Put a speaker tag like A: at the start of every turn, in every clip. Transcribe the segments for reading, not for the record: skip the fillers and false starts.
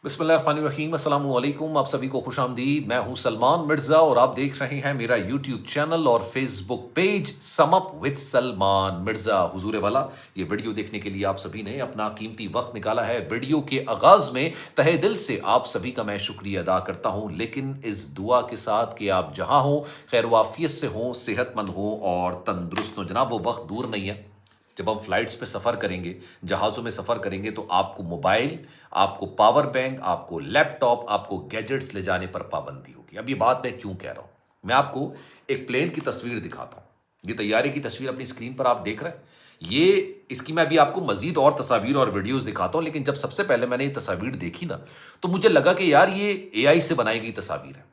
A: बिस्मिल्लाहिर्रहमानिर्रहीम, अस्सलाम वालेकुम। आप सभी को खुश आमदीद। मैं हूं सलमान मिर्ज़ा और आप देख रहे हैं मेरा यूट्यूब चैनल और Facebook page sum up with Salman Mirza. हुजूर वाला, ये वीडियो देखने के लिए आप सभी ने अपना कीमती वक्त निकाला है। वीडियो के आगाज़ में तहे दिल से आप सभी का मैं शुक्रिया अदा करता हूं, लेकिन इस दुआ के साथ कि आप जहां हों खैर वाफियत से हों, सेहतमंद हों और तंदुरुस्त हों। जनाब, वो वक्त दूर नहीं है जब हम फ्लाइट्स पे सफ़र करेंगे, जहाज़ों में सफ़र करेंगे तो आपको मोबाइल, आपको पावर बैंक, आपको लैपटॉप, आपको गैजेट्स ले जाने पर पाबंदी होगी। अब ये बात मैं क्यों कह रहा हूँ? मैं आपको एक प्लेन की तस्वीर दिखाता हूँ। ये तैयारे की तस्वीर अपनी स्क्रीन पर आप देख रहे हैं। ये इसकी मैं अभी आपको मज़ीद और तस्वीर और वीडियोज़ दिखाता हूँ, लेकिन जब सबसे पहले मैंने ये तस्वीर देखी ना, तो मुझे लगा कि यार ये एआई से बनाई गई तस्वीर है।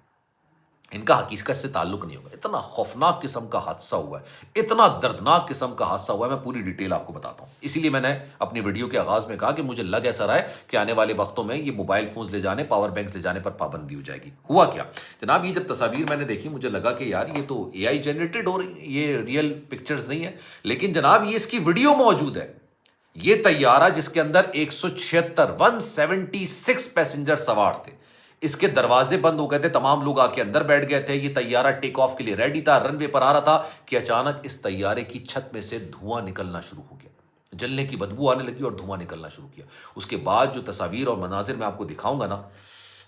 A: इनका हकीकत से ताल्लुक नहीं होगा। इतना खौफनाक किस्म का हादसा हुआ है, इतना दर्दनाक किस्म का हादसा हुआ है, मैं पूरी डिटेल आपको बताता हूँ। इसीलिए मैंने अपनी वीडियो के आगाज़ में कहा कि मुझे लग ऐसा रहा है कि आने वाले वक्तों में ये मोबाइल फ़ोन्स ले जाने, पावर बैंक्स ले जाने पर पाबंदी हो जाएगी। हुआ क्या? जनाब, ये जब तस्वीर मैंने देखी मुझे लगा कि यार ये तो एआई जनरेटेड हो रही है, ये रियल पिक्चर्स नहीं है। लेकिन जनाब, ये इसकी वीडियो मौजूद है। ये तैयारा जिसके अंदर 176 पैसेंजर सवार थे, इसके दरवाजे बंद हो गए थे, तमाम लोग आके अंदर बैठ गए थे। ये तैयारा टेक ऑफ के लिए रेडी था, रनवे पर आ रहा था कि अचानक इस तैयारे की छत में से धुआं निकलना शुरू हो गया। जलने की बदबू आने लगी और धुआं निकलना शुरू किया। उसके बाद जो तस्वीर और मनाजिर मैं आपको दिखाऊंगा ना,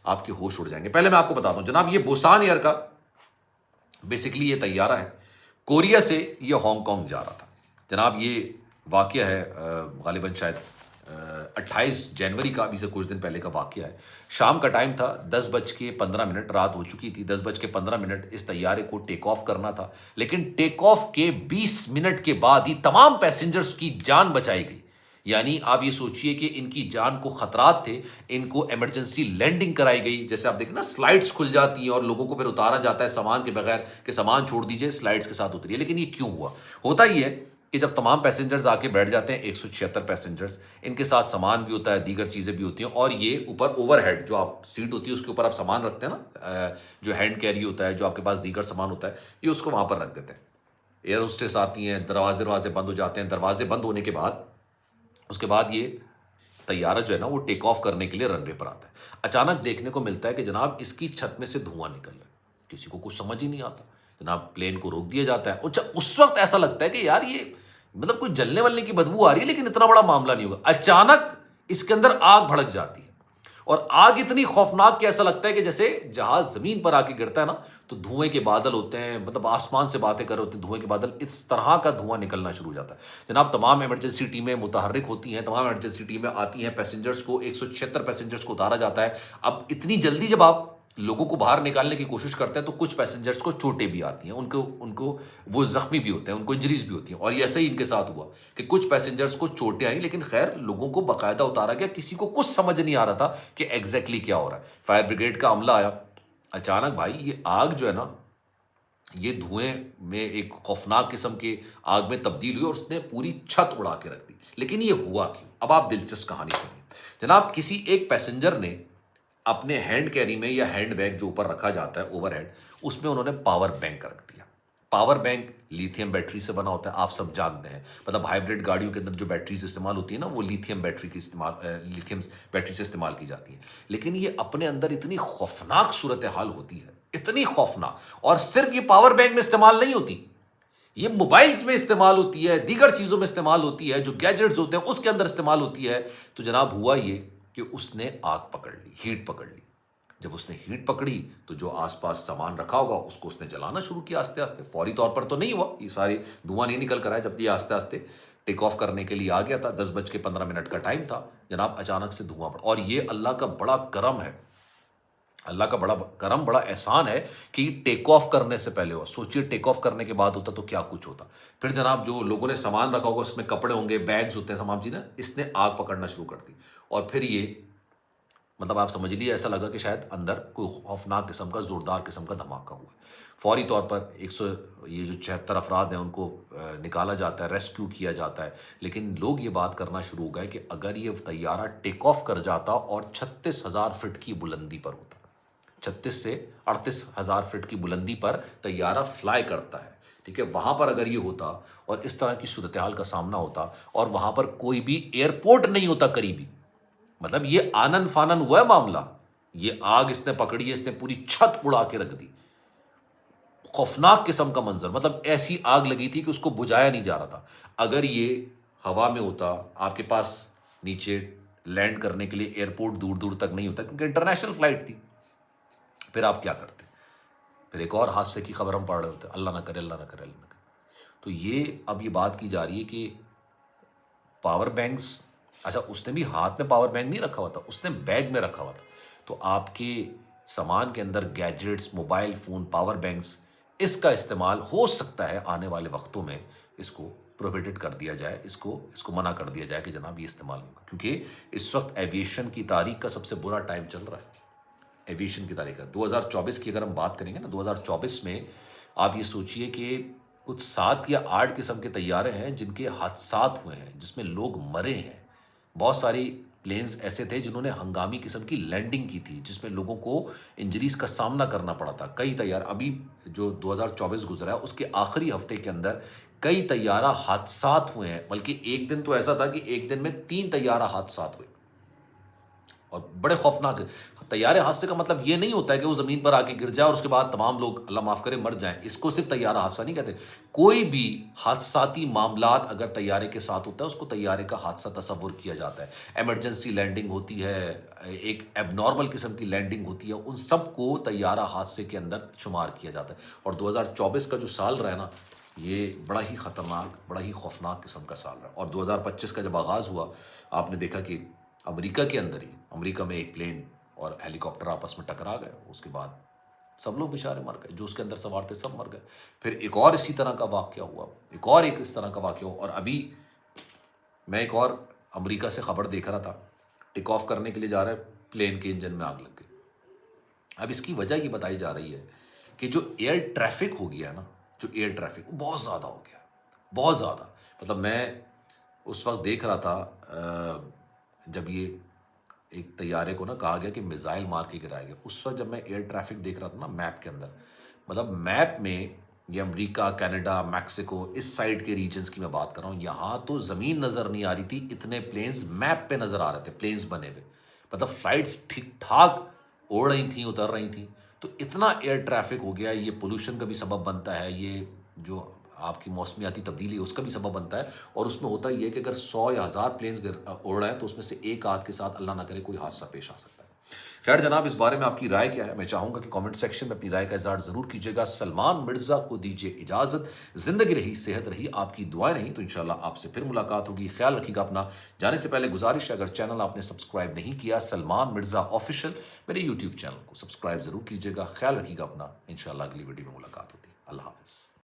A: आपके होश उड़ जाएंगे। पहले मैं आपको बताता हूं जनाब, ये बुसान एयर का बेसिकली ये तैयारा है। कोरिया से ये हांगकांग जा रहा था। जनाब, ये वाकया है गालिबन शायद 28 जनवरी का, अभी से कुछ दिन पहले का वाकया है। शाम का टाइम था, 10:15, रात हो चुकी थी। 10:15 इस तैयारे को टेक ऑफ करना था, लेकिन टेक ऑफ के 20 मिनट के बाद ही तमाम पैसेंजर्स की जान बचाई गई। यानी आप ये सोचिए कि इनकी जान को खतरात थे, इनको इमरजेंसी लैंडिंग कराई गई। जैसे आप देखें ना, स्लाइड्स खुल जाती हैं और लोगों को फिर उतारा जाता है सामान के बगैर कि सामान छोड़ दीजिए, स्लाइड्स के साथ उतरिए। लेकिन ये क्यों हुआ? होता ही है कि जब तमाम पैसेंजर्स आके बैठ जाते हैं, 176 पैसेंजर्स, इनके साथ सामान भी होता है, दीगर चीज़ें भी होती हैं, और ये ऊपर ओवरहेड जो आप सीट होती है उसके ऊपर आप सामान रखते हैं ना, जो हैंड कैरी होता है, जो आपके पास दीगर सामान होता है, ये उसको वहाँ पर रख देते हैं। एयर होस्टेस आती हैं, दरवाजे बंद हो जाते हैं। दरवाजे बंद होने के बाद उसके बाद ये तैयारा जो है ना, वो टेक ऑफ करने के लिए रनवे पर आता है। अचानक देखने को मिलता है कि जनाब इसकी छत में से धुआं निकल रहा है। किसी को कुछ समझ ही नहीं आता। जनाब, प्लेन को रोक दिया जाता है। उस वक्त ऐसा लगता है कि यार ये मतलब कोई जलने वलने की बदबू आ रही है, लेकिन इतना बड़ा मामला नहीं होगा। अचानक इसके अंदर आग भड़क जाती है, और आग इतनी खौफनाक कि ऐसा लगता है कि जैसे जहाज जमीन पर आके गिरता है ना, तो धुएं के बादल होते हैं, मतलब आसमान से बातें कर रहे होते हैं, धुएं के बादल, इस तरह का धुआं निकलना शुरू हो जाता है। जनाब, तमाम इमरजेंसी टीमें मुतहर्रिक होती हैं, तमाम इमरजेंसी टीमें आती हैं, पैसेंजर्स को 176 पैसेंजर्स को उतारा जाता है। अब इतनी जल्दी जब आप लोगों को बाहर निकालने की कोशिश करते हैं तो कुछ पैसेंजर्स को चोटें भी आती हैं, उनको उनको वो जख्मी भी होते हैं, उनको इंजरीज भी होती हैं। और ऐसे ही इनके साथ हुआ कि कुछ पैसेंजर्स को चोटें आई, लेकिन खैर लोगों को बाकायदा उतारा गया। किसी को कुछ समझ नहीं आ रहा था कि एग्जैक्टली क्या हो रहा है। फायर ब्रिगेड का अमला आया। अचानक भाई ये आग जो है ना, ये धुएं में एक खौफनाक किस्म के आग में तब्दील हुई और उसने पूरी छत उड़ा के रख दी। लेकिन ये हुआ क्यों? अब आप दिलचस्प कहानी सुनिए। जनाब, किसी एक पैसेंजर ने अपने हैंड कैरी में या हैंड बैग जो ऊपर रखा जाता है ओवरहेड, उसमें उन्होंने पावर बैंक रख दिया। पावर बैंक लिथियम बैटरी से बना होता है, आप सब जानते हैं। मतलब हाइब्रिड गाड़ियों के अंदर जो बैटरीज इस्तेमाल होती है ना, वो लिथियम बैटरी से इस्तेमाल की जाती है। लेकिन ये अपने अंदर इतनी खौफनाक सूरत हाल होती है, इतनी खौफनाक, और सिर्फ ये पावर बैंक में इस्तेमाल नहीं होती, ये मोबाइल्स में इस्तेमाल होती है, दीगर चीज़ों में इस्तेमाल होती है, जो गैजेट्स होते हैं उसके अंदर इस्तेमाल होती है। तो जनाब, हुआ ये कि उसने आग पकड़ ली, हीट पकड़ ली। जब उसने हीट पकड़ी तो जो आसपास सामान रखा होगा उसको उसने जलाना शुरू किया आस्ते आस्ते। फौरी तौर पर तो नहीं हुआ, ये सारे धुआं नहीं निकल कर आया, जबकि आस्ते आस्ते टेक ऑफ करने के लिए आ गया था। 10:15 का टाइम था। जनाब, अचानक से धुआं पड़ा, और ये अल्लाह का बड़ा करम है, अल्लाह का बड़ा करम, बड़ा एहसान है कि टेक ऑफ करने से पहले हो। सोचिए टेक ऑफ करने के बाद होता तो क्या कुछ होता। फिर जनाब, जो लोगों ने सामान रखा होगा उसमें कपड़े होंगे, बैग्स होते हैं, तमाम चीज़ें, इसने आग पकड़ना शुरू कर दी। और फिर ये मतलब आप समझ लीजिए, ऐसा लगा कि शायद अंदर कोई खौफनाक किस्म का, ज़ोरदार किस्म का धमाका हुआ। फौरी तौर पर ये जो 76 अफराद हैं उनको निकाला जाता है, रेस्क्यू किया जाता है। लेकिन लोग ये बात करना शुरू हो गए कि अगर ये तैयारा टेक ऑफ कर जाता और 36,000 फिट की बुलंदी पर होता, 36 से 38,000 फिट की बुलंदी पर तैयारा फ्लाई करता है, ठीक है, वहाँ पर अगर ये होता और इस तरह की सूरत हाल का सामना होता, और वहाँ पर कोई भी एयरपोर्ट नहीं होता करीबी, मतलब ये आनन फानन हुआ है मामला, ये आग इसने पकड़ी है, इसने पूरी छत उड़ा के रख दी। खौफनाक किस्म का मंजर, मतलब ऐसी आग लगी थी कि उसको बुझाया नहीं जा रहा था। अगर ये हवा में होता, आपके पास नीचे लैंड करने के लिए एयरपोर्ट दूर दूर तक नहीं होता क्योंकि इंटरनेशनल फ्लाइट थी, फिर आप क्या करते? फिर एक और हादसे की खबर हम पढ़ रहे होते, अल्लाह ना करे, अल्लाह ना करे, अल्लाह ना करे। तो ये अब ये बात की जा रही है कि पावर बैंक्स, अच्छा उसने भी हाथ में पावर बैंक नहीं रखा हुआ था, उसने बैग में रखा हुआ था। तो आपके सामान के अंदर gadgets, mobile phone, power banks, इसका इस्तेमाल हो सकता है आने वाले वक्तों में इसको प्रोहिबिटेड कर दिया जाए, इसको इसको मना कर दिया जाए कि जनाब ये इस्तेमाल नहीं होगा, क्योंकि इस वक्त एविएशन की तारीख का सबसे बुरा टाइम चल रहा है। एविएशन की तारीख है 2024 की, अगर हम बात करेंगे ना 2024 में, आप ये सोचिए कि कुछ 7 या 8 किस्म के तैयारे हैं जिनके हादसात हुए हैं, जिसमें लोग मरे हैं। बहुत सारी प्लेन्स ऐसे थे जिन्होंने हंगामी किस्म की लैंडिंग की थी, जिसमें लोगों को इंजरीज का सामना करना पड़ा था। कई तैयार अभी जो 2024 गुजरा है उसके आखिरी हफ्ते के अंदर कई तैयारा हादसात हुए हैं, बल्कि एक दिन तो ऐसा था कि एक दिन में 3 तैयारा हादसात हुए और बड़े खौफनाक। तैयारे हादसे का मतलब ये नहीं होता है कि वो ज़मीन पर आके गिर जाए और उसके बाद तमाम लोग, अल्लाह माफ़ करे, मर जाएं। इसको सिर्फ तैयारा हादसा नहीं कहते। कोई भी हादसाती मामलात अगर तैयारे के साथ होता है उसको तैयारे का हादसा तस्वुर किया जाता है। एमरजेंसी लैंडिंग होती है, एक एबनॉर्मल किस्म की लैंडिंग होती है, उन सब को तैयारा हादसे के अंदर शुमार किया जाता है। और 2024 का जो साल रहा है ना, ये बड़ा ही ख़तरनाक, बड़ा ही खौफनाक किस्म का साल रहा। और 2025 का जब आगाज़ हुआ, आपने देखा कि अमेरिका के अंदर ही, अमेरिका में एक प्लेन और हेलीकॉप्टर आपस में टकरा गए। उसके बाद सब लोग बेचारे मर गए, जो उसके अंदर सवार थे सब मर गए। फिर एक और इसी तरह का वाक़या हुआ, एक इस तरह का वाक़या हुआ। और अभी मैं एक और अमेरिका से खबर देख रहा था, टेक ऑफ करने के लिए जा रहा है, प्लेन के इंजन में आग लग गई। अब इसकी वजह ये बताई जा रही है कि जो एयर ट्रैफिक हो गया ना, जो एयर ट्रैफिक वो बहुत ज़्यादा हो गया, बहुत ज़्यादा। मतलब मैं उस वक्त देख रहा था जब ये एक तैयारे को ना कहा गया कि मिसाइल मार के गिराया गया, उस वक्त जब मैं एयर ट्रैफिक देख रहा था ना मैप के अंदर, मतलब मैप में ये अमेरिका, कनाडा, मैक्सिको, इस साइड के रीजन्स की मैं बात कर रहा हूँ, यहाँ तो ज़मीन नज़र नहीं आ रही थी, इतने प्लेन्स मैप पे नज़र आ रहे थे, प्लेन्स बने हुए। मतलब फ्लाइट्स ठीक ठाक उड़ रही थी, उतर रही थी। तो इतना एयर ट्रैफिक हो गया, ये पोल्यूशन का भी सबब बनता है, ये जो आपकी मौसमियाती तब्दीली है उसका भी सबब बनता है। और उसमें होता ये है कि अगर 100 या 1000 प्लेन्स उड़ रहे हैं तो उसमें से एक आध के साथ अल्लाह ना करे कोई हादसा पेश आ सकता है। खैर जनाब, इस बारे में आपकी राय क्या है? मैं चाहूँगा कि कमेंट सेक्शन में अपनी राय का इज़हार ज़रूर कीजिएगा। सलमान मिर्ज़ा को दीजिए इजाज़त। ज़िंदगी रही, सेहत रही, आपकी दुआएं रही तो इंशाल्लाह आपसे फिर मुलाकात होगी। ख्याल रखिएगा अपना। जाने से पहले गुजारिश है, अगर चैनल आपने सब्सक्राइब नहीं किया, सलमान मिर्ज़ा ऑफिशियल, मेरे यूट्यूब चैनल को सब्सक्राइब ज़रूर कीजिएगा। ख्याल रखिएगा अपना। इंशाल्लाह अगली वीडियो में मुलाकात होती है। अल्लाह हाफ़िज़।